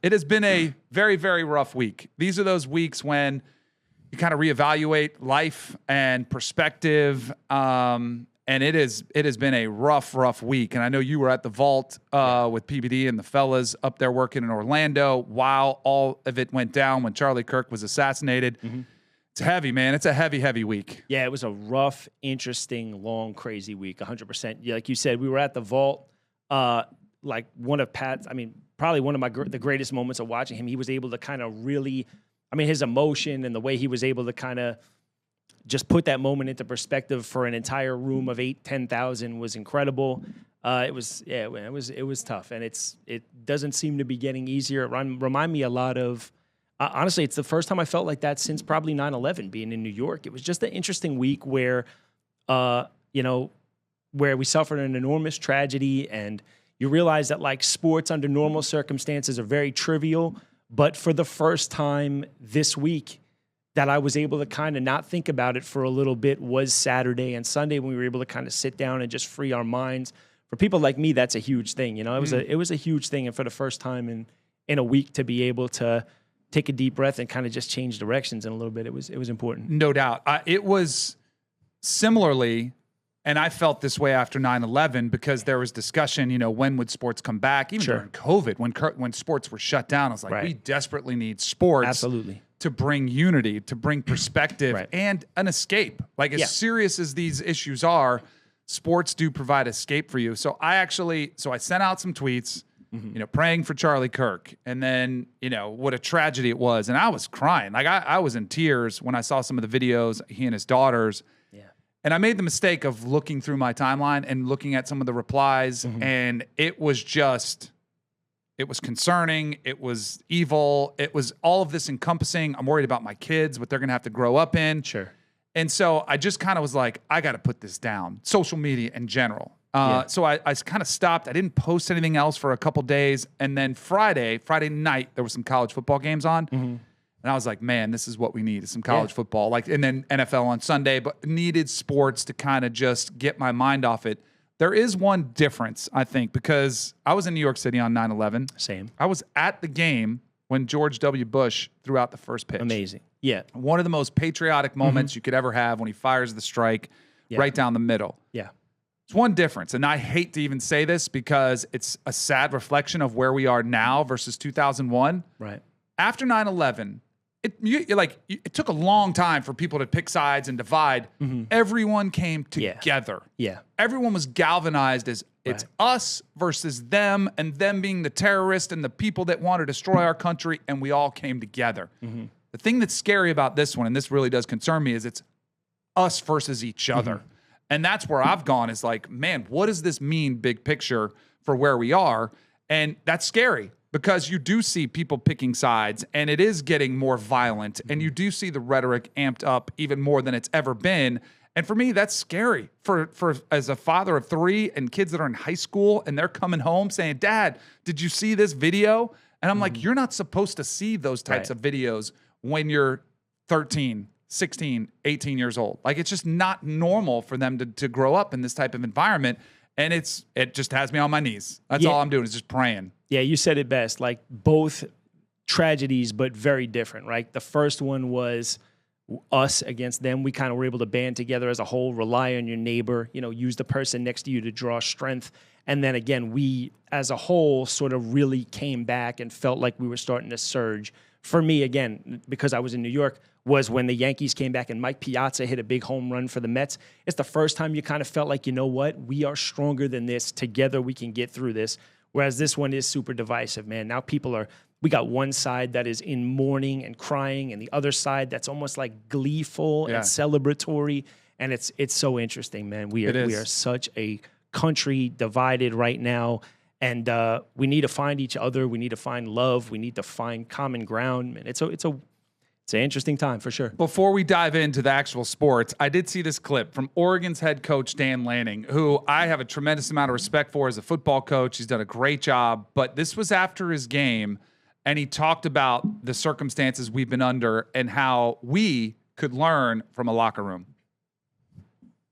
It has been a very, very rough week. These are those weeks when you kind of reevaluate life and perspective. And it has been a rough week. And I know you were at the vault with PBD and the fellas up there working in Orlando while all of it went down when Charlie Kirk was assassinated. Mm-hmm. It's heavy, man. It's a heavy week. Yeah, it was a rough, interesting, long, crazy week, 100%. Yeah, like you said, we were at the vault. Like one of Pat's, probably one of the greatest moments of watching him. He was able to kind of really, his emotion and the way he was able to kind of just put that moment into perspective for an entire room of 10,000 was incredible. It was tough, and it doesn't seem to be getting easier. It remind me a lot of, honestly, it's the first time I felt like that since probably 9/11 being in New York. It was just an interesting week where, where we suffered an enormous tragedy, and you realize that like sports under normal circumstances are very trivial, but for the first time this week that I was able to kind of not think about it for a little bit was Saturday and Sunday when we were able to kind of sit down and just free our minds. For people like me, that's a huge thing. It was a huge thing, and for the first time in a week to be able to take a deep breath and kind of just change directions in a little bit, it was important. No doubt. It was similarly. And I felt this way after 9/11 because there was discussion, when would sports come back? Even during COVID, when sports were shut down, I was like, we desperately need sports to bring unity, to bring perspective, and an escape. Like, as serious as these issues are, sports do provide escape for you. So I sent out some tweets, praying for Charlie Kirk. And then, what a tragedy it was. And I was crying. Like, I was in tears when I saw some of the videos, he and his daughters. And I made the mistake of looking through my timeline and looking at some of the replies, and it was concerning. It was evil. It was all of this encompassing. I'm worried about my kids, what they're going to have to grow up in. Sure. And so I just kind of was like, I got to put this down, social media in general. So I kind of stopped. I didn't post anything else for a couple days. And then Friday night, there were some college football games on. And I was like, man, this is what we need, is some college football. And then NFL on Sunday, but needed sports to kind of just get my mind off it. There is one difference, I think, because I was in New York City on 9/11. Same. I was at the game when George W. Bush threw out the first pitch. Amazing. Yeah. One of the most patriotic moments you could ever have when he fires the strike right down the middle. Yeah. It's one difference, and I hate to even say this because it's a sad reflection of where we are now versus 2001. Right. After 9/11, it took a long time for people to pick sides and divide. Everyone came together. Yeah. Everyone was galvanized as it's us versus them, and them being the terrorists and the people that want to destroy our country, and we all came together. The thing that's scary about this one, and this really does concern me, is it's us versus each other. And that's where I've gone, is like, man, what does this mean big picture for where we are? And that's scary. Because you do see people picking sides, and it is getting more violent, and you do see the rhetoric amped up even more than it's ever been. And for me, that's scary. For as a father of 3 and kids that are in high school, and they're coming home saying, Dad, did you see this video? And I'm like, you're not supposed to see those types of videos when you're 13, 16, 18 years old. Like, it's just not normal for them to grow up in this type of environment. And it just has me on my knees. That's all I'm doing, is just praying. Yeah, you said it best. Like, both tragedies, but very different, right? The first one was us against them. We kind of were able to band together as a whole, rely on your neighbor, use the person next to you to draw strength. And then again, we as a whole sort of really came back and felt like we were starting to surge. For me, again, because I was in New York, was when the Yankees came back and Mike Piazza hit a big home run for the Mets. It's the first time you kind of felt like, you know what? We are stronger than this. Together we can get through this. Whereas this one is super divisive, man. Now we got one side that is in mourning and crying, and the other side that's almost like gleeful and celebratory. And it's so interesting, man. We are such a country divided right now. And we need to find each other. We need to find love. We need to find common ground. Man, it's an interesting time for sure. Before we dive into the actual sports, I did see this clip from Oregon's head coach, Dan Lanning, who I have a tremendous amount of respect for as a football coach. He's done a great job. But this was after his game, and he talked about the circumstances we've been under and how we could learn from a locker room.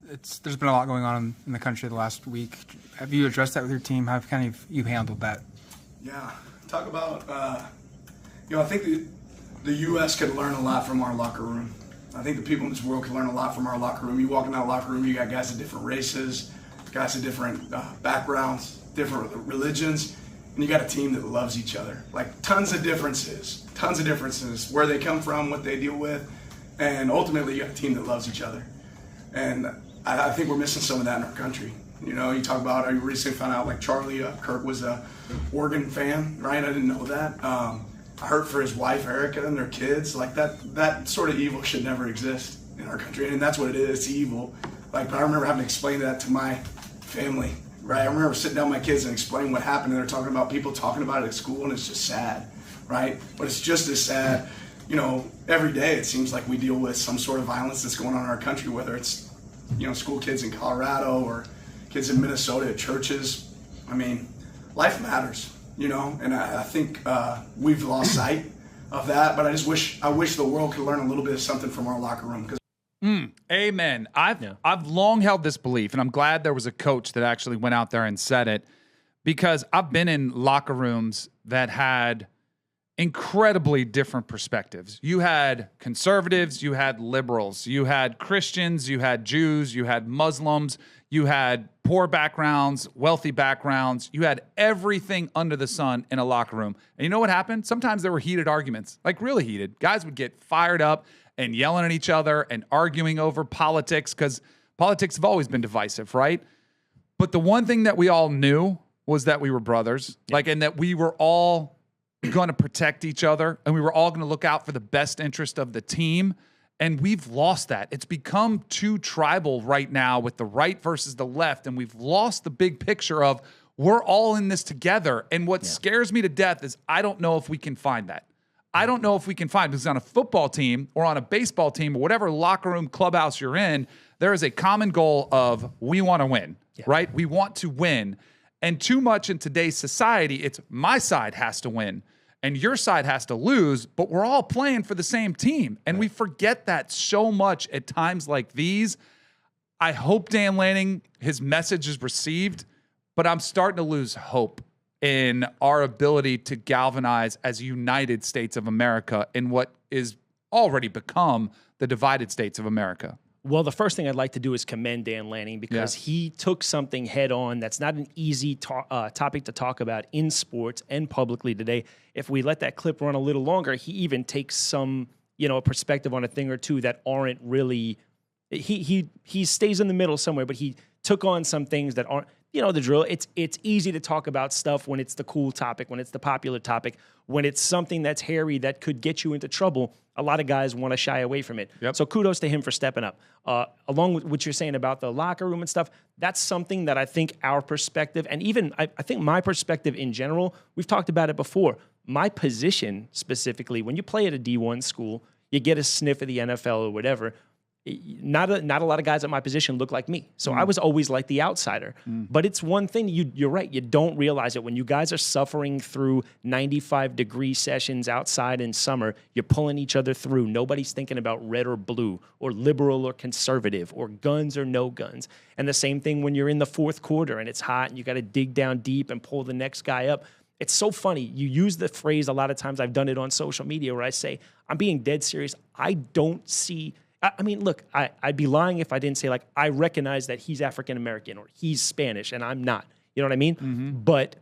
There's been a lot going on in the country the last week. Have you addressed that with your team? How kind of you handled that? Yeah, talk about I think the U.S. could learn a lot from our locker room. I think the people in this world can learn a lot from our locker room. You walk in that locker room, you got guys of different races, guys of different backgrounds, different religions, and you got a team that loves each other. Like tons of differences, where they come from, what they deal with, and ultimately you got a team that loves each other. And I think we're missing some of that in our country. You talk about, I recently found out like Charlie Kirk was a Oregon fan, right? I didn't know that. I heard for his wife, Erica, and their kids, like that sort of evil should never exist in our country. And that's what it is, it's evil. Like, I remember having to explain that to my family, right? I remember sitting down with my kids and explaining what happened, and they're talking about people talking about it at school, and it's just sad, right? But it's just as sad, every day it seems like we deal with some sort of violence that's going on in our country, whether it's, school kids in Colorado or kids in Minnesota at churches. I mean, life matters, and I think we've lost sight of that, but I wish the world could learn a little bit of something from our locker room. Amen. I've long held this belief, and I'm glad there was a coach that actually went out there and said it, because I've been in locker rooms that had incredibly different perspectives. You had conservatives, you had liberals, you had Christians, you had Jews, you had Muslims, you had poor backgrounds, wealthy backgrounds. You had everything under the sun in a locker room. And you know what happened? Sometimes there were heated arguments, like really heated. Guys would get fired up and yelling at each other and arguing over politics, because politics have always been divisive, right? But the one thing that we all knew was that we were brothers, and that we were all going to protect each other, and we were all going to look out for the best interest of the team. And we've lost that. It's become too tribal right now with the right versus the left, and we've lost the big picture of we're all in this together. And what scares me to death is I don't know if we can find that. I don't know if we can find, because on a football team or on a baseball team or whatever locker room, clubhouse you're in, there is a common goal of we want to win, right? We want to win. And too much in today's society, it's my side has to win and your side has to lose, but we're all playing for the same team. And we forget that so much at times like these. I hope Dan Lanning, his message is received, but I'm starting to lose hope in our ability to galvanize as United States of America in what is already become the divided states of America. Well, the first thing I'd like to do is commend Dan Lanning, because he took something head on that's not an easy topic to talk about in sports and publicly today. If we let that clip run a little longer, he even takes some, perspective on a thing or two that aren't really. He stays in the middle somewhere, but he took on some things that aren't. The drill. It's easy to talk about stuff when it's the cool topic, when it's the popular topic, when it's something that's hairy that could get you into trouble. A lot of guys want to shy away from it. So kudos to him for stepping up. Along with what you're saying about the locker room and stuff, that's something that I think our perspective, and even I think my perspective in general, we've talked about it before. My position specifically, when you play at a D1 school, you get a sniff of the NFL or whatever. Not a lot of guys at my position look like me. So I was always like the outsider. But it's one thing, you're right, you don't realize it. When you guys are suffering through 95-degree sessions outside in summer, you're pulling each other through. Nobody's thinking about red or blue or liberal or conservative or guns or no guns. And the same thing when you're in the fourth quarter and it's hot and you got to dig down deep and pull the next guy up. It's so funny. You use the phrase a lot of times. I've done it on social media where I say, I'm being dead serious. I don't see... I mean, look, I'd be lying if I didn't say, like, I recognize that he's African-American or he's Spanish and I'm not. You know what I mean? But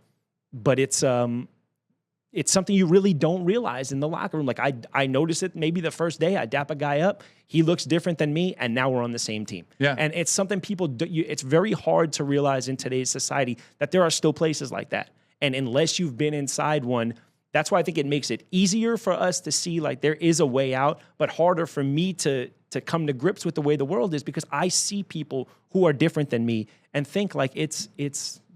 it's something you really don't realize in the locker room. Like, I noticed it maybe the first day. I dap a guy up. He looks different than me, and now we're on the same team. And it's something people do. It's very hard to realize in today's society that there are still places like that. And unless you've been inside one, that's why I think it makes it easier for us to see, like, there is a way out, but harder for me to come to grips with the way the world is, because I see people who are different than me and think like it's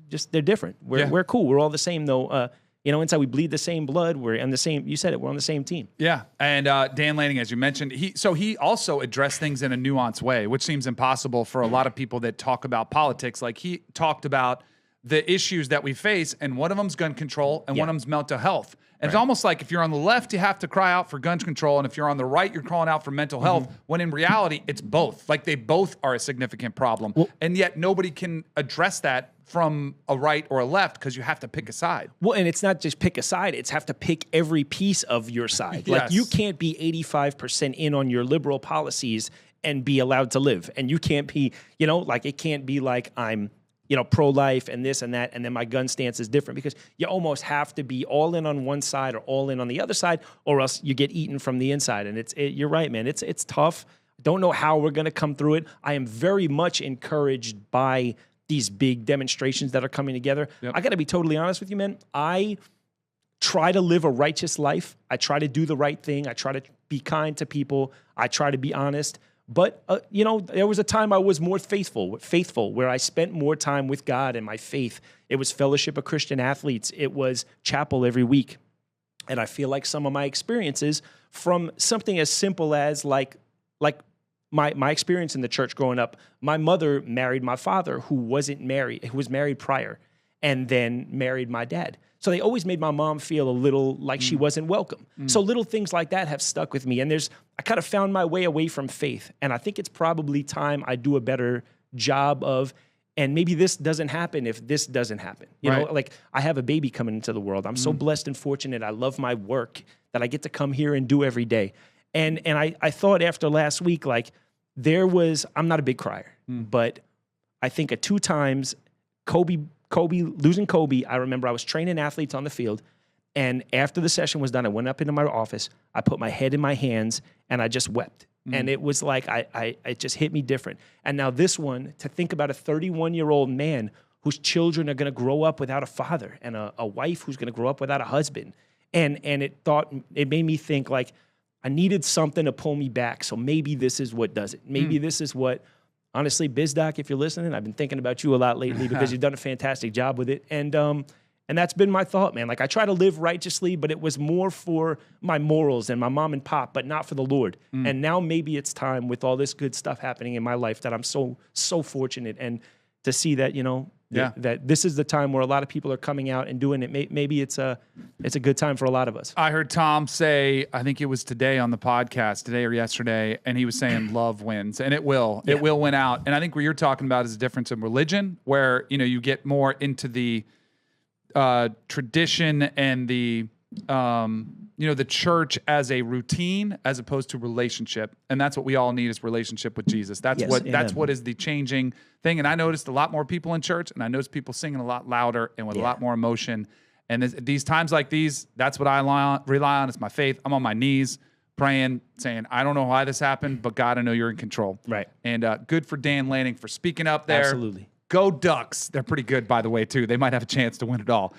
just they're different. We're cool. We're all the same though. Inside we bleed the same blood. We're on the same. You said it. We're on the same team. Yeah, and Dan Lanning, as you mentioned, he also addressed things in a nuanced way, which seems impossible for a lot of people that talk about politics. Like, he talked about the issues that we face, and one of them's gun control, and one of them's mental health. And it's Right. almost like if you're on the left, you have to cry out for gun control, and if you're on the right, you're calling out for mental health, when in reality, it's both. Like they both are a significant problem. And yet nobody can address that from a right or a left because you have to pick a side. Well, and it's not just pick a side, it's have to pick every piece of your side. Like you Yes. can't be 85% in on your liberal policies and be allowed to live. And you can't be, like it can't be like I'm, pro-life and this and that, and then my gun stance is different, because you almost have to be all in on one side or all in on the other side, or else you get eaten from the inside. And you're right, man. It's tough. Don't know how we're going to come through it. I am very much encouraged by these big demonstrations that are coming together. Yep. I got to be totally honest with you, man. I try to live a righteous life. I try to do the right thing. I try to be kind to people. I try to be honest. But, there was a time I was more faithful, where I spent more time with God and my faith. It was Fellowship of Christian Athletes. It was chapel every week. And I feel like some of my experiences from something as simple as like my experience in the church growing up, my mother married my father, who was married prior, and then married my dad. So they always made my mom feel a little like she wasn't welcome. So little things like that have stuck with me. And I kind of found my way away from faith. And I think it's probably time I do a better job of, and maybe this doesn't happen if this doesn't happen. You know, like I have a baby coming into the world. I'm so blessed and fortunate. I love my work that I get to come here and do every day. And I thought after last week, like I'm not a big crier, but I think at 2 times, losing Kobe, I remember I was training athletes on the field, and after the session was done, I went up into my office, I put my head in my hands, and I just wept. And it was like, it just hit me different. And now this one, to think about a 31-year-old man whose children are going to grow up without a father, and a wife who's going to grow up without a husband. And it made me think, like, I needed something to pull me back. So maybe this is what does it. Maybe this is what, honestly, BizDoc, if you're listening, I've been thinking about you a lot lately because you've done a fantastic job with it. And that's been my thought, man. Like, I try to live righteously, but it was more for my morals and my mom and pop, but not for the Lord. And now maybe it's time, with all this good stuff happening in my life, that I'm so fortunate, and to see that, that this is the time where a lot of people are coming out and doing it. Maybe it's a good time for a lot of us. I heard Tom say, I think it was today on the podcast, today or yesterday, and he was saying love wins, and it will. It will win out. And I think what you're talking about is a difference in religion, where, you get more into the tradition and the church as a routine as opposed to relationship. And that's what we all need, is relationship with Jesus. That's what is the changing thing. And I noticed a lot more people in church, and I noticed people singing a lot louder and with a lot more emotion. And these times like these, that's what I rely on. It's my faith. I'm on my knees praying, saying, I don't know why this happened, but God, I know you're in control. Right. And good for Dan Lanning for speaking up there. Absolutely. Go Ducks. They're pretty good, by the way, too. They might have a chance to win it all.